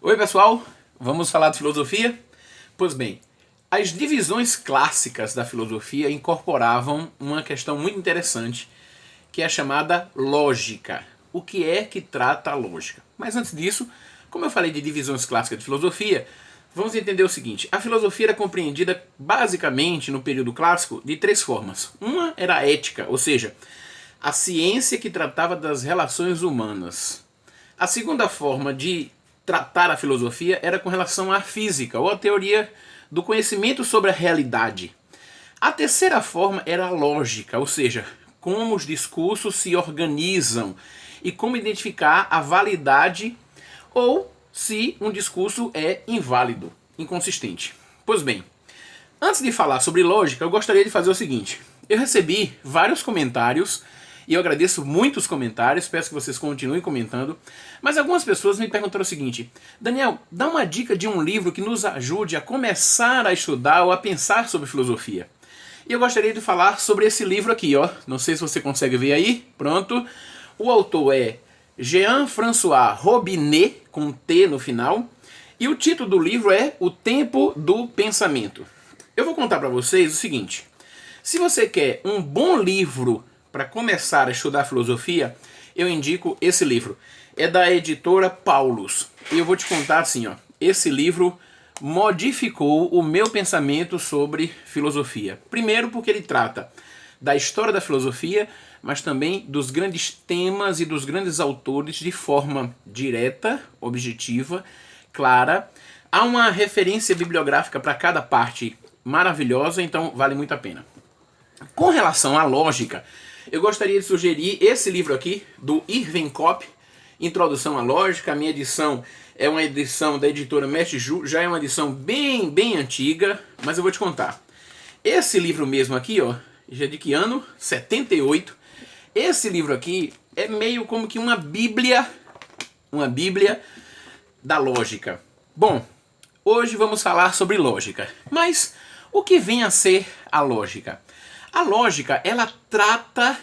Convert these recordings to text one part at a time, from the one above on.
Oi pessoal, vamos falar de filosofia? Pois bem, as divisões clássicas da filosofia incorporavam uma questão muito interessante, que é a chamada lógica. O que é que trata a lógica? Mas antes disso, como eu falei de divisões clássicas de filosofia, vamos entender o seguinte: a filosofia era compreendida basicamente no período clássico de três formas. Uma era a ética, ou seja, a ciência que tratava das relações humanas. A segunda forma de tratar a filosofia era com relação à física, ou à teoria do conhecimento sobre a realidade. A terceira forma era a lógica, ou seja, como os discursos se organizam e como identificar a validade ou se um discurso é inválido, inconsistente. Pois bem, antes de falar sobre lógica, eu gostaria de fazer o seguinte: eu recebi vários comentários e eu agradeço muito os comentários, peço que vocês continuem comentando, mas algumas pessoas me perguntaram o seguinte: Daniel, dá uma dica de um livro que nos ajude a começar a estudar ou a pensar sobre filosofia. E eu gostaria de falar sobre esse livro aqui, ó. Não sei se você consegue ver aí, pronto. O autor é Jean-François Robinet, com T no final, e o título do livro é O Tempo do Pensamento. Eu vou contar para vocês o seguinte: se você quer um bom livro para começar a estudar filosofia, eu indico esse livro. É da editora Paulus. E eu vou te contar assim, ó. Esse livro modificou o meu pensamento sobre filosofia. Primeiro porque ele trata da história da filosofia, mas também dos grandes temas e dos grandes autores de forma direta, objetiva, clara. Há uma referência bibliográfica para cada parte maravilhosa, então vale muito a pena. Com relação à lógica, eu gostaria de sugerir esse livro aqui, do Irving Kopp, Introdução à Lógica. A minha edição é uma edição da editora Mestre Ju, já é uma edição bem antiga, mas eu vou te contar. Esse livro mesmo aqui, ó, já de que ano? 78. Esse livro aqui é meio como que uma bíblia da lógica. Bom, hoje vamos falar sobre lógica, mas o que vem a ser a lógica? A lógica, ela trata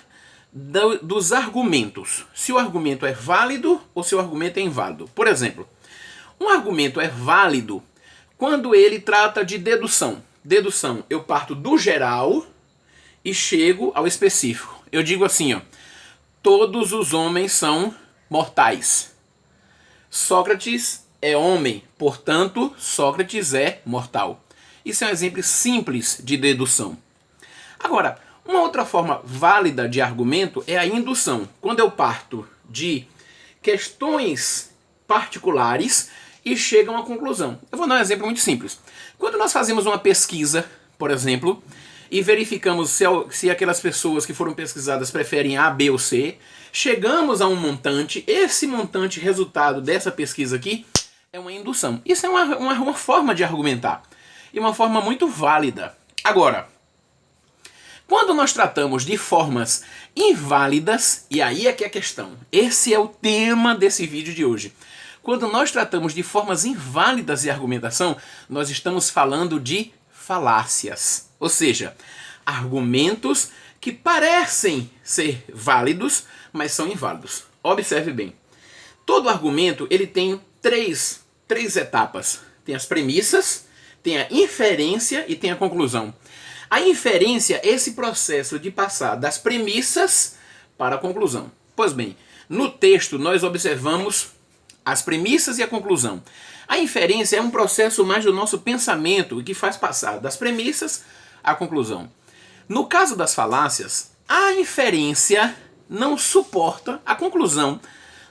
dos argumentos. Se o argumento é válido ou se o argumento é inválido. Por exemplo, um argumento é válido quando ele trata de dedução. Dedução, eu parto do geral e chego ao específico. Eu digo assim, ó: todos os homens são mortais. Sócrates é homem, portanto, Sócrates é mortal. Isso é um exemplo simples de dedução. Agora, uma outra forma válida de argumento é a indução, quando eu parto de questões particulares e chego a uma conclusão. Eu vou dar um exemplo muito simples. Quando nós fazemos uma pesquisa, por exemplo, e verificamos se aquelas pessoas que foram pesquisadas preferem A, B ou C, chegamos a um montante, esse montante resultado dessa pesquisa aqui é uma indução. Isso é uma forma de argumentar, e uma forma muito válida. Agora, quando nós tratamos de formas inválidas, e aí é que é a questão, esse é o tema desse vídeo de hoje. Quando nós tratamos de formas inválidas de argumentação, nós estamos falando de falácias. Ou seja, argumentos que parecem ser válidos, mas são inválidos. Observe bem. Todo argumento ele tem três etapas. Tem as premissas, tem a inferência e tem a conclusão. A inferência é esse processo de passar das premissas para a conclusão. Pois bem, no texto nós observamos as premissas e a conclusão. A inferência é um processo mais do nosso pensamento que faz passar das premissas à conclusão. No caso das falácias, a inferência não suporta, a conclusão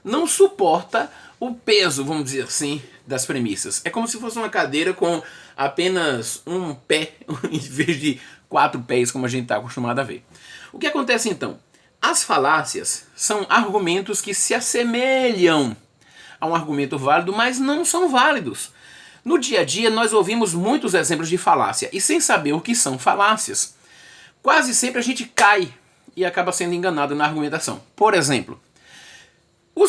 não suporta o peso, vamos dizer assim, das premissas. É como se fosse uma cadeira com apenas um pé, em vez de 4 pés, como a gente está acostumado a ver. O que acontece então? As falácias são argumentos que se assemelham a um argumento válido, mas não são válidos. No dia a dia, nós ouvimos muitos exemplos de falácia, e sem saber o que são falácias, quase sempre a gente cai e acaba sendo enganado na argumentação. Por exemplo,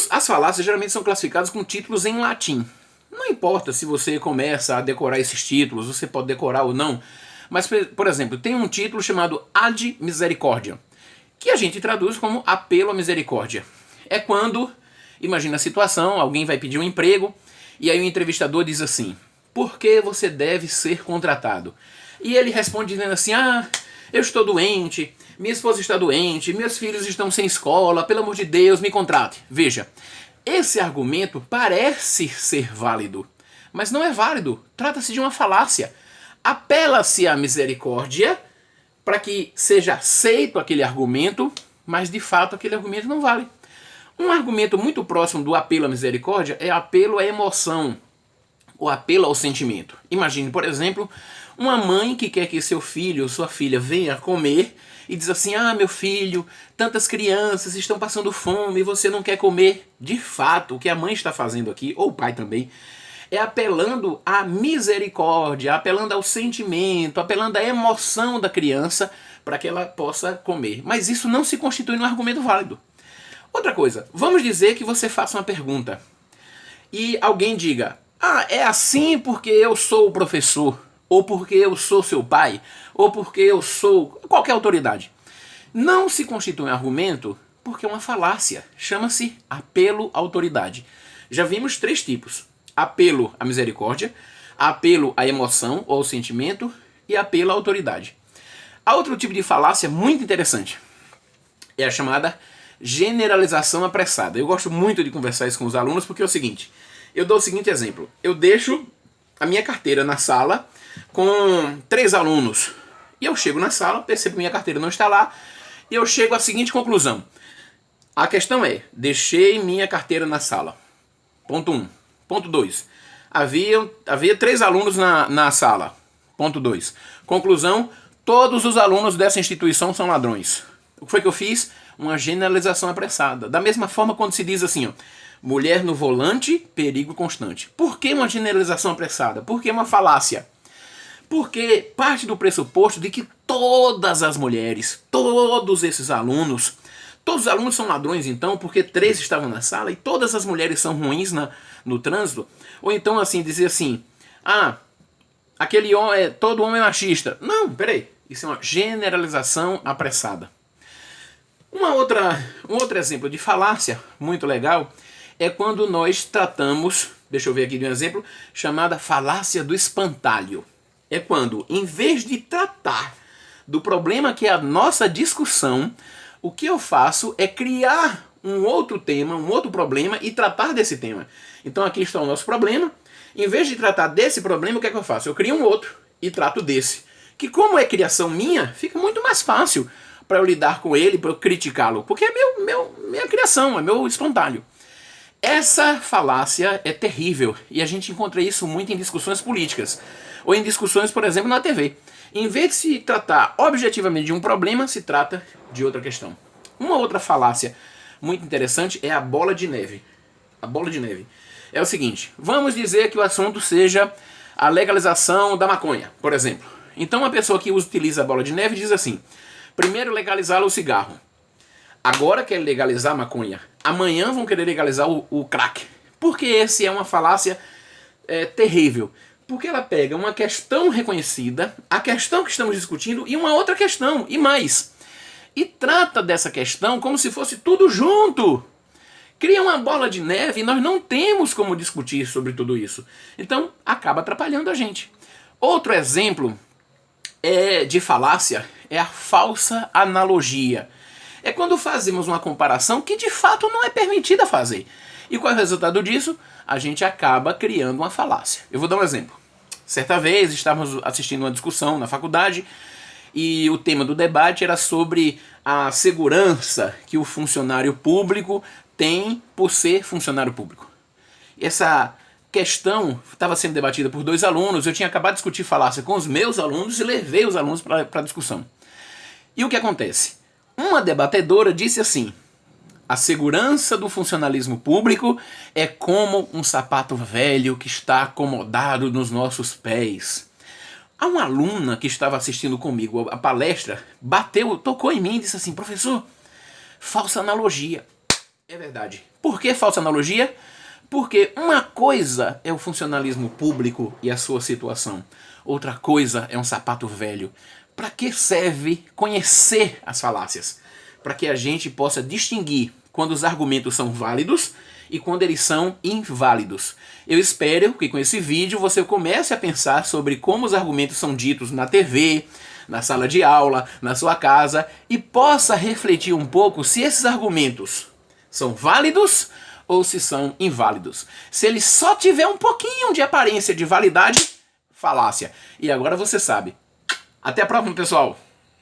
as falácias geralmente são classificadas com títulos em latim. Não importa se você começa a decorar esses títulos, você pode decorar ou não, mas, por exemplo, tem um título chamado Ad Misericordia, que a gente traduz como apelo à misericórdia. É quando, imagina a situação, alguém vai pedir um emprego E aí o entrevistador diz assim: por que você deve ser contratado? E ele responde dizendo assim: eu estou doente, minha esposa está doente, meus filhos estão sem escola, pelo amor de Deus, me contrate. Veja, esse argumento parece ser válido, mas não é válido. Trata-se de uma falácia. Apela-se à misericórdia para que seja aceito aquele argumento, mas de fato aquele argumento não vale. Um argumento muito próximo do apelo à misericórdia é apelo à emoção, o apelo ao sentimento. Imagine, por exemplo, uma mãe que quer que seu filho ou sua filha venha comer e diz assim: meu filho, tantas crianças estão passando fome e você não quer comer. De fato, o que a mãe está fazendo aqui, ou o pai também, é apelando à misericórdia, apelando ao sentimento, apelando à emoção da criança para que ela possa comer. Mas isso não se constitui um argumento válido. Outra coisa, vamos dizer que você faça uma pergunta e alguém diga: é assim porque eu sou o professor, ou porque eu sou seu pai, ou porque eu sou qualquer autoridade. Não se constitui um argumento porque é uma falácia. Chama-se apelo à autoridade. Já vimos 3 tipos: apelo à misericórdia, apelo à emoção ou ao sentimento e apelo à autoridade. Há outro tipo de falácia muito interessante. É a chamada generalização apressada. Eu gosto muito de conversar isso com os alunos porque é o seguinte: eu dou o seguinte exemplo. Eu deixo a minha carteira na sala com 3 alunos. E eu chego na sala, percebo que minha carteira não está lá, e eu chego à seguinte conclusão. A questão é: deixei minha carteira na sala. Ponto 1. Ponto 2. Havia 3 alunos na sala. Ponto 2. Conclusão: todos os alunos dessa instituição são ladrões. O que foi que eu fiz? Uma generalização apressada. Da mesma forma quando se diz assim, mulher no volante, perigo constante. Por que uma generalização apressada? Por que uma falácia? Porque parte do pressuposto de que todas as mulheres, todos esses alunos, todos os alunos são ladrões então, porque 3 estavam na sala e todas as mulheres são ruins no trânsito. Ou então assim, dizer assim, aquele homem, todo homem é machista. Não, peraí, isso é uma generalização apressada. Um outro exemplo de falácia muito legal é quando nós tratamos, deixa eu ver aqui de um exemplo, chamada falácia do espantalho. É quando, em vez de tratar do problema que é a nossa discussão, o que eu faço é criar um outro tema, um outro problema e tratar desse tema. Então aqui está o nosso problema. Em vez de tratar desse problema, o que é que eu faço? Eu crio um outro e trato desse. Que como é criação minha, fica muito mais fácil para eu lidar com ele, para eu criticá-lo. Porque é minha criação, é meu espontâneo. Essa falácia é terrível e a gente encontra isso muito em discussões políticas. Ou em discussões, por exemplo, na TV. Em vez de se tratar objetivamente de um problema, se trata de outra questão. Uma outra falácia muito interessante é a bola de neve. A bola de neve é o seguinte: vamos dizer que o assunto seja a legalização da maconha, por exemplo. Então uma pessoa que utiliza a bola de neve diz assim: primeiro legalizar o cigarro, agora quer legalizar a maconha, amanhã vão querer legalizar o crack. Porque essa é uma falácia terrível. Porque ela pega uma questão reconhecida, a questão que estamos discutindo e uma outra questão, e mais. E trata dessa questão como se fosse tudo junto. Cria uma bola de neve e nós não temos como discutir sobre tudo isso. Então, acaba atrapalhando a gente. Outro exemplo de falácia é a falsa analogia. É quando fazemos uma comparação que de fato não é permitida fazer. E qual é o resultado disso? A gente acaba criando uma falácia. Eu vou dar um exemplo. Certa vez estávamos assistindo uma discussão na faculdade e o tema do debate era sobre a segurança que o funcionário público tem por ser funcionário público. Essa questão estava sendo debatida por 2 alunos, eu tinha acabado de discutir falácia com os meus alunos e levei os alunos para a discussão. E o que acontece? Uma debatedora disse assim: a segurança do funcionalismo público é como um sapato velho que está acomodado nos nossos pés. Há uma aluna que estava assistindo comigo a palestra, tocou em mim e disse assim: professor, falsa analogia. É verdade. Por que falsa analogia? Porque uma coisa é o funcionalismo público e a sua situação. Outra coisa é um sapato velho. Para que serve conhecer as falácias? Para que a gente possa distinguir quando os argumentos são válidos e quando eles são inválidos. Eu espero que com esse vídeo você comece a pensar sobre como os argumentos são ditos na TV, na sala de aula, na sua casa, e possa refletir um pouco se esses argumentos são válidos ou se são inválidos. Se ele só tiver um pouquinho de aparência de validade, falácia. E agora você sabe. Até a próxima, pessoal!